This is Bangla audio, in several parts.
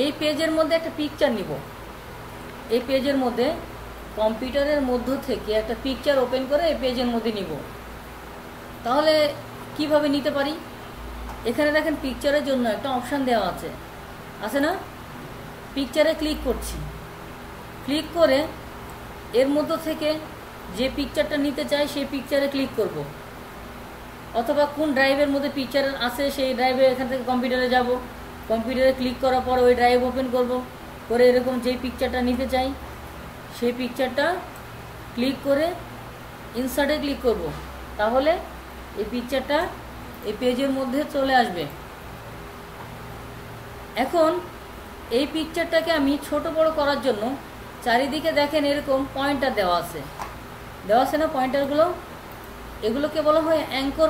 এই পেজের মধ্যে একটা পিকচার নিব। এই পেজের মধ্যে কম্পিউটারের মধ্য থেকে একটা পিকচার ওপেন করে এই পেজের মধ্যে নিব। তাহলে কিভাবে নিতে পারি? এখানে দেখেন পিকচারের জন্য একটা অপশান দেওয়া আছে না? পিকচারে ক্লিক করছি। ক্লিক করে এর মধ্য থেকে যে পিকচারটা নিতে চাই সেই পিকচারে ক্লিক করব, অথবা কোন ড্রাইভের মধ্যে পিকচার আছে সেই ড্রাইভে এখান থেকে কম্পিউটারে যাব। কম্পিউটারে ক্লিক করার পর ওই ড্রাইভ ওপেন করব, করে এরকম যেই পিকচারটা নিতে চাই সেই পিকচারটা ক্লিক করে ইনসার্টে ক্লিক করব। তাহলে এই পিকচারটা এই পেজের মধ্যে চলে আসবে। এখন এই পিকচারটাকে আমি ছোট বড় করার জন্য চারিদিকে দেখেন এরকম পয়েন্টার দেওয়া আছে না? পয়েন্টারগুলো, এগুলোকে বলা হয় অ্যাঙ্কর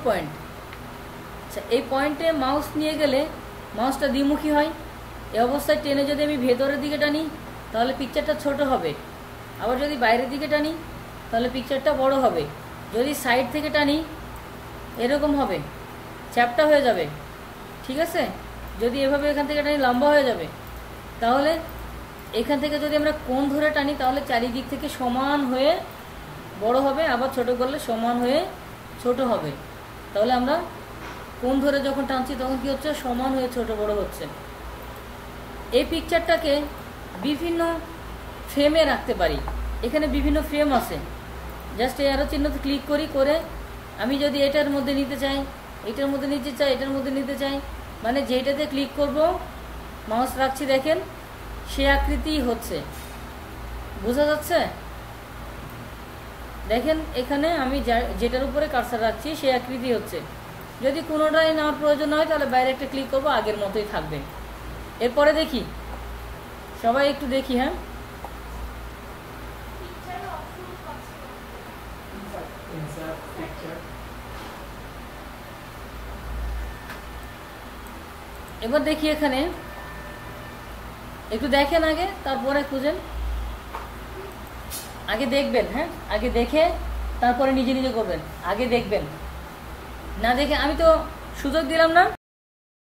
পয়েন্ট। আচ্ছা, এই পয়েন্টে মাউস নিয়ে গেলে মাউসটা দ্বিমুখী হয়। এই অবস্থায় টেনে যদি আমি ভেতরের দিকে টানি তাহলে পিকচারটা ছোট হবে, আবার যদি বাইরের দিকে টানি তাহলে পিকচারটা বড় হবে। যদি সাইড থেকে টানি এরকম হবে, চ্যাপটা হয়ে যাবে, ঠিক আছে? যদি এভাবে এখান থেকে টানি লম্বা হয়ে যাবে। তাহলে এখান থেকে যদি আমরা কোণ ধরে টানি তাহলে চারিদিক থেকে সমান হয়ে বড় হবে, আবার ছোট করলে সমান হয়ে ছোট হবে। তাহলে আমরা কোণ ধরে যখন টানছি তখন কি হচ্ছে? সমান হয়ে ছোট বড় হচ্ছে। এই পিকচারটাকে বিভিন্ন ফ্রেমে রাখতে পারি। এখানে বিভিন্ন ফ্রেম আছে। জাস্ট এই অ্যারো চিহ্নতে ক্লিক করে আমি যদি এটার মধ্যে নিতে চাই, এটার মধ্যে নিতে চাই, এটার মধ্যে নিতে চাই, মানে যেটাতে ক্লিক করব মাউস রাখছি দেখেন সে আকৃতিই হচ্ছে। বোঝা যাচ্ছে? দেখেন এখানে আমি যেটার উপরে কার্সার রাখছি সে আকৃতি হচ্ছে। যদি কোনোটাই নেওয়ার প্রয়োজন হয় তাহলে বাইরে একটা ক্লিক করবো, আগের মতোই থাকবে। এরপরে দেখি, সবাই একটু দেখি। হ্যাঁ, এবার দেখি এখানে একটু দেখেন আগে, তারপরে খুঁজেন। আগে দেখবেন, হ্যাঁ, আগে দেখে তারপরে নিজে নিজে করবেন। আগে দেখবেন, না দেখে আমি তো সুযোগ দিলাম না।